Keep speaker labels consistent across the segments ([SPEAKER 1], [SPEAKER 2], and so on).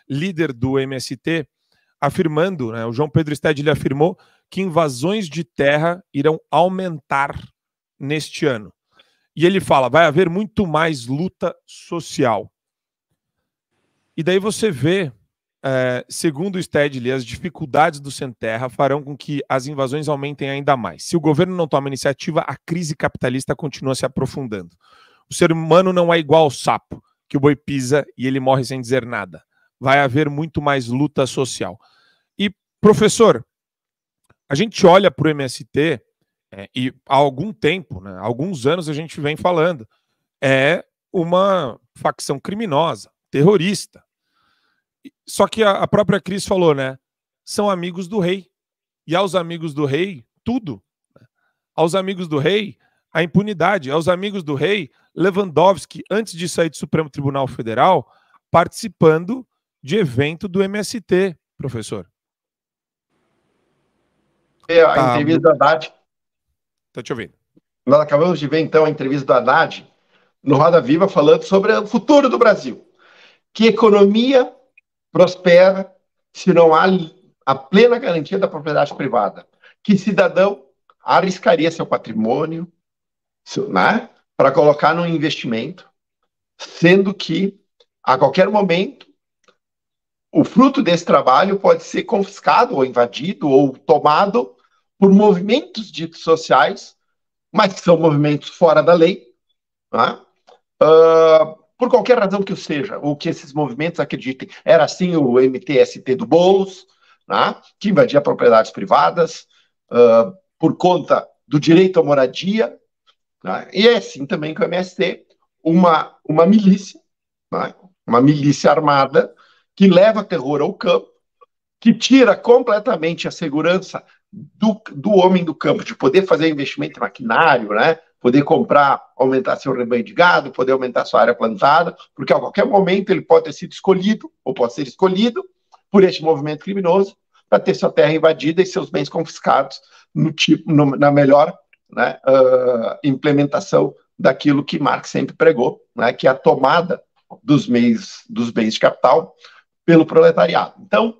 [SPEAKER 1] líder do MST, afirmando, né, o João Pedro Stedley afirmou que invasões de terra irão aumentar neste ano. E ele fala, vai haver muito mais luta social. E daí você vê, segundo o Stedley, as dificuldades do sem terra farão com que as invasões aumentem ainda mais. Se o governo não toma iniciativa, a crise capitalista continua se aprofundando. O ser humano não é igual ao sapo, que o boi pisa e ele morre sem dizer nada. Vai haver muito mais luta social. E, professor, a gente olha para o MST e há algum tempo, né, há alguns anos a gente vem falando, é uma facção criminosa, terrorista. Só que a própria Cris falou, né, são amigos do rei. E aos amigos do rei, tudo. Aos amigos do rei, a impunidade. Aos amigos do rei, Lewandowski, antes de sair do Supremo Tribunal Federal, participando de evento do MST, professor.
[SPEAKER 2] A entrevista do Haddad.
[SPEAKER 1] Estou te ouvindo.
[SPEAKER 2] Nós acabamos de ver, então, a entrevista do Haddad no Roda Viva falando sobre o futuro do Brasil. Que economia prospera se não há a plena garantia da propriedade privada. Que cidadão arriscaria seu patrimônio, né, para colocar num investimento, sendo que, a qualquer momento, o fruto desse trabalho pode ser confiscado ou invadido ou tomado por movimentos ditos sociais, mas que são movimentos fora da lei, né? Por qualquer razão que o seja, ou que esses movimentos acreditem. Era assim o MTST do Boulos, né, que invadia propriedades privadas, por conta do direito à moradia, né, e é assim também com o MST, uma milícia, né, uma milícia armada, que leva terror ao campo, que tira completamente a segurança do homem do campo, de poder fazer investimento em maquinário, né, poder comprar, aumentar seu rebanho de gado, poder aumentar sua área plantada, porque a qualquer momento ele pode ter sido escolhido, ou pode ser escolhido por este movimento criminoso, para ter sua terra invadida e seus bens confiscados na melhor, né, implementação daquilo que Marx sempre pregou, né, que é a tomada dos bens de capital pelo proletariado. Então,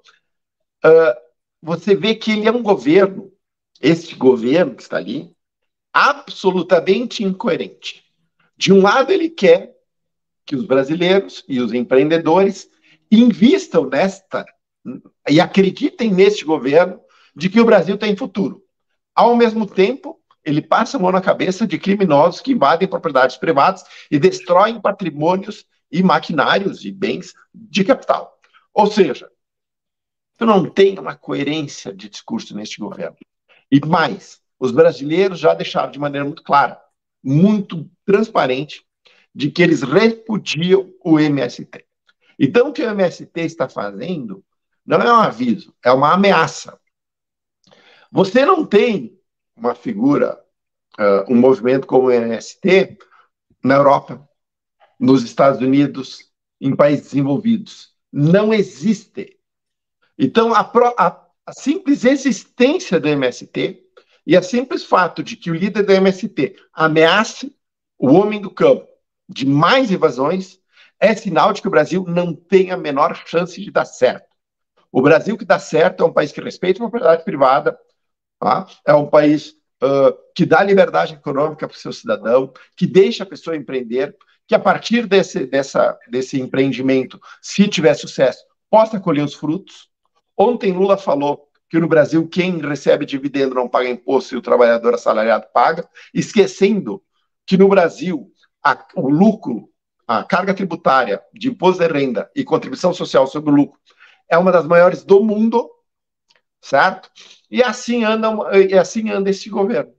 [SPEAKER 2] você vê que ele é um governo, este governo que está ali, absolutamente incoerente. De um lado, ele quer que os brasileiros e os empreendedores invistam e acreditem neste governo de que o Brasil tem futuro. Ao mesmo tempo, ele passa a mão na cabeça de criminosos que invadem propriedades privadas e destroem patrimônios e maquinários e bens de capital. Ou seja, tu não tem uma coerência de discurso neste governo. E mais, os brasileiros já deixaram de maneira muito clara, muito transparente, de que eles repudiam o MST. Então, o que o MST está fazendo não é um aviso, é uma ameaça. Você não tem uma figura, um movimento como o MST na Europa, nos Estados Unidos, em países desenvolvidos. Não existe. Então, a simples existência do MST e o simples fato de que o líder do MST ameace o homem do campo de mais invasões é sinal de que o Brasil não tem a menor chance de dar certo. O Brasil que dá certo é um país que respeita a propriedade privada, tá? É um país que dá liberdade econômica para o seu cidadão, que deixa a pessoa empreender, que a partir desse empreendimento, se tiver sucesso, possa colher os frutos. Ontem Lula falou que no Brasil quem recebe dividendo não paga imposto e o trabalhador assalariado paga, esquecendo que no Brasil o lucro, a carga tributária de imposto de renda e contribuição social sobre o lucro é uma das maiores do mundo, certo? E assim anda esse governo.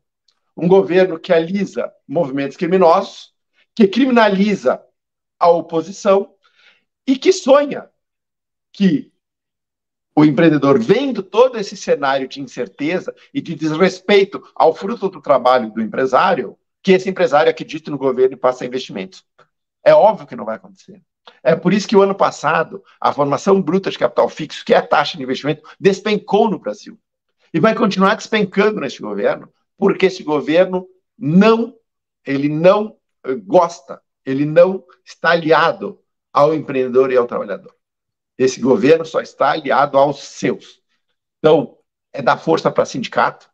[SPEAKER 2] Um governo que alisa movimentos criminosos, que criminaliza a oposição e que sonha que o empreendedor, vendo todo esse cenário de incerteza e de desrespeito ao fruto do trabalho do empresário, que esse empresário acredite no governo e passe a investimentos. É óbvio que não vai acontecer. É por isso que o ano passado, a formação bruta de capital fixo, que é a taxa de investimento, despencou no Brasil. E vai continuar despencando neste governo, porque esse governo não gosta, ele não está aliado ao empreendedor e ao trabalhador. Esse governo só está aliado aos seus. Então, é dar força para sindicato.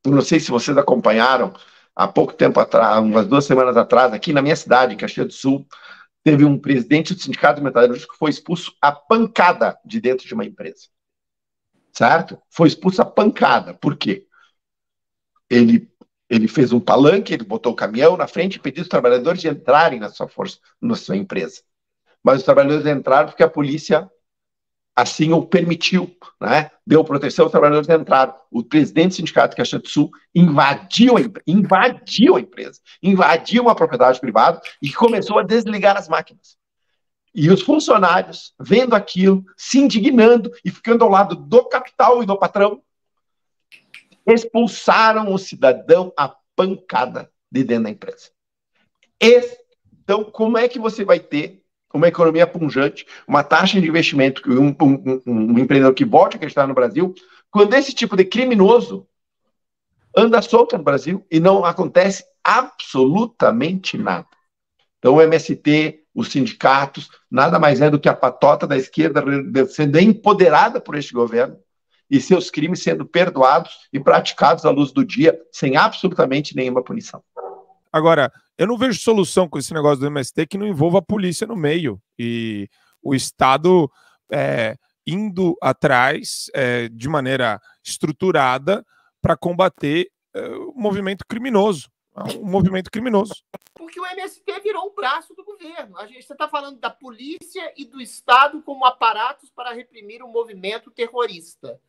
[SPEAKER 2] Eu não sei se vocês acompanharam, há pouco tempo atrás, umas 2 semanas atrás, aqui na minha cidade, em Caxias do Sul, teve um presidente do Sindicato Metalúrgico que foi expulso a pancada de dentro de uma empresa. Certo? Foi expulso a pancada. Por quê? Ele fez um palanque, ele botou o caminhão na frente e pediu os trabalhadores de entrarem na sua empresa. Mas os trabalhadores entraram porque a polícia assim o permitiu, né? Deu proteção, os trabalhadores entraram. O presidente do Sindicato de Caxias do Sul invadiu a empresa, invadiu uma propriedade privada e começou a desligar as máquinas. E os funcionários, vendo aquilo, se indignando e ficando ao lado do capital e do patrão, expulsaram o cidadão à pancada de dentro da empresa. Então, como é que você vai ter uma economia pujante, uma taxa de investimento, um empreendedor que volte a acreditar no Brasil, quando esse tipo de criminoso anda solto no Brasil e não acontece absolutamente nada? Então, o MST, os sindicatos, nada mais é do que a patota da esquerda sendo empoderada por este governo e seus crimes sendo perdoados e praticados à luz do dia, sem absolutamente nenhuma punição.
[SPEAKER 1] Agora, eu não vejo solução com esse negócio do MST que não envolva a polícia no meio e o Estado indo atrás de maneira estruturada para combater o movimento criminoso. Um movimento criminoso.
[SPEAKER 3] Porque o MST virou um braço do governo. Você está falando da polícia e do Estado como aparatos para reprimir o movimento terrorista.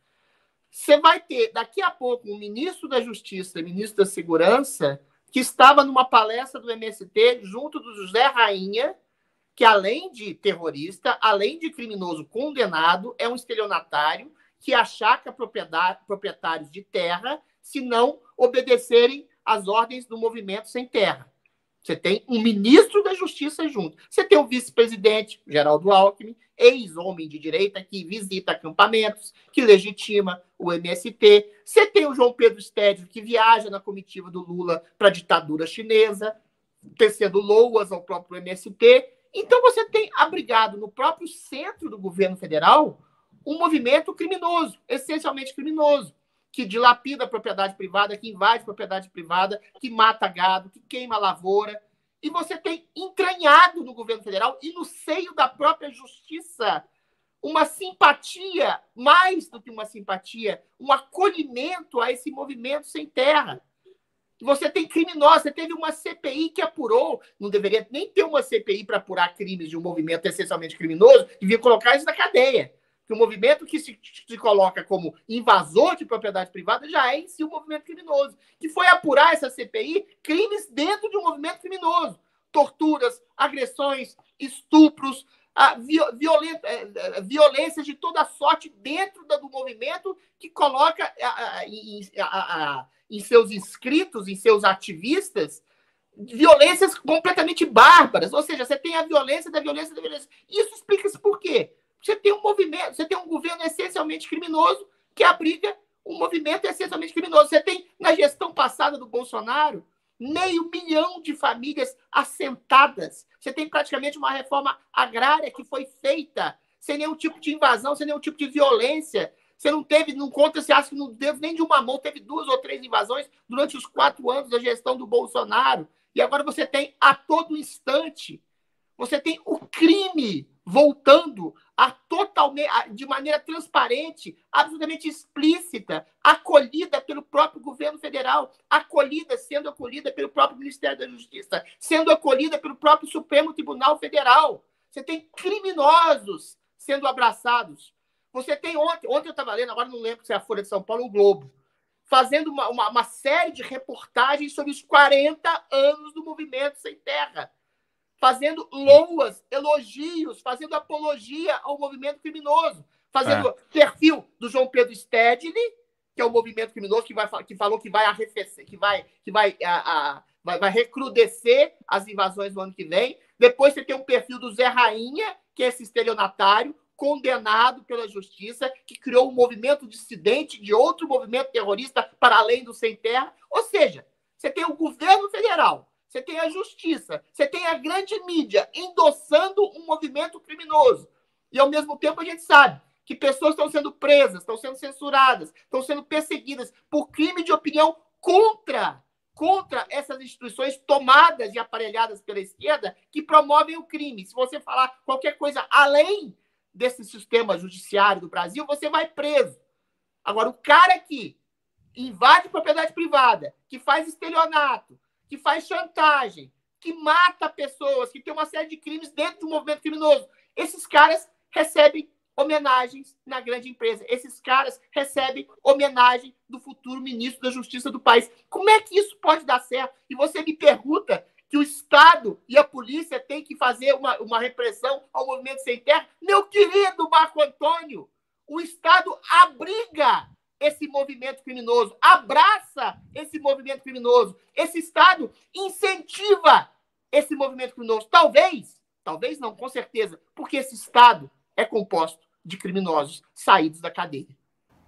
[SPEAKER 3] Você vai ter, daqui a pouco, um ministro da Justiça e ministro da Segurança que estava numa palestra do MST junto do José Rainha, que além de terrorista, além de criminoso condenado, é um estelionatário que achaca proprietários de terra se não obedecerem às ordens do movimento sem terra. Você tem um ministro da Justiça junto. Você tem o vice-presidente, Geraldo Alckmin, ex-homem de direita, que visita acampamentos, que legitima o MST. Você tem o João Pedro Stédio, que viaja na comitiva do Lula para a ditadura chinesa, tecendo loas ao próprio MST. Então você tem abrigado no próprio centro do governo federal um movimento criminoso, essencialmente criminoso, que dilapida a propriedade privada, que invade propriedade privada, que mata gado, que queima lavoura. E você tem entranhado no governo federal e no seio da própria justiça uma simpatia, mais do que uma simpatia, um acolhimento a esse movimento sem terra. Você tem criminosos, você teve uma CPI que apurou, não deveria nem ter uma CPI para apurar crimes de um movimento essencialmente criminoso, devia colocar isso na cadeia. Que o movimento que se coloca como invasor de propriedade privada já é em si um movimento criminoso. Que foi apurar essa CPI crimes dentro de um movimento criminoso. Torturas, agressões, estupros, violências de toda sorte dentro do movimento que coloca em seus inscritos, em seus ativistas, violências completamente bárbaras. Ou seja, você tem a violência da violência da violência. Isso explica-se por quê? Você tem um movimento, você tem um governo essencialmente criminoso que abriga um movimento essencialmente criminoso. Você tem, na gestão passada do Bolsonaro, 500 mil de famílias assentadas. Você tem praticamente uma reforma agrária que foi feita sem nenhum tipo de invasão, sem nenhum tipo de violência. Você não teve, não conta, você acha que não teve nem de uma mão, teve 2 ou 3 invasões durante os 4 anos da gestão do Bolsonaro. E agora você tem, a todo instante, você tem o crime voltando de maneira transparente, absolutamente explícita, acolhida pelo próprio governo federal, sendo acolhida pelo próprio Ministério da Justiça, sendo acolhida pelo próprio Supremo Tribunal Federal. Você tem criminosos sendo abraçados. Você tem ontem eu estava lendo, agora não lembro se é a Folha de São Paulo ou o Globo, fazendo uma série de reportagens sobre os 40 anos do movimento sem terra, fazendo loas, elogios, fazendo apologia ao movimento criminoso, fazendo perfil do João Pedro Stedley, que é o movimento criminoso que falou que vai arrefecer, que vai recrudescer as invasões no ano que vem. Depois você tem um perfil do Zé Rainha, que é esse estelionatário, condenado pela justiça, que criou um movimento dissidente de outro movimento terrorista para além do Sem Terra. Ou seja, você tem o governo federal, você tem a justiça, você tem a grande mídia endossando um movimento criminoso. E, ao mesmo tempo, a gente sabe que pessoas estão sendo presas, estão sendo censuradas, estão sendo perseguidas por crime de opinião contra essas instituições tomadas e aparelhadas pela esquerda que promovem o crime. Se você falar qualquer coisa além desse sistema judiciário do Brasil, você vai preso. Agora, o cara que invade propriedade privada, que faz estelionato, que faz chantagem, que mata pessoas, que tem uma série de crimes dentro do movimento criminoso, esses caras recebem homenagens na grande empresa. Esses caras recebem homenagem do futuro ministro da Justiça do país. Como é que isso pode dar certo? E você me pergunta que o Estado e a polícia têm que fazer uma repressão ao movimento sem terra? Meu querido Marco Antônio, o Estado abriga esse movimento criminoso, abraça esse movimento criminoso. Esse Estado incentiva esse movimento criminoso. Talvez não, com certeza, porque esse Estado é composto de criminosos saídos da cadeia.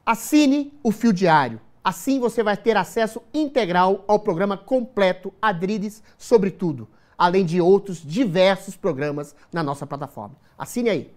[SPEAKER 4] Assine o Fio Diário. Assim você vai ter acesso integral ao programa completo Adriles sobre tudo, além de outros diversos programas na nossa plataforma. Assine aí.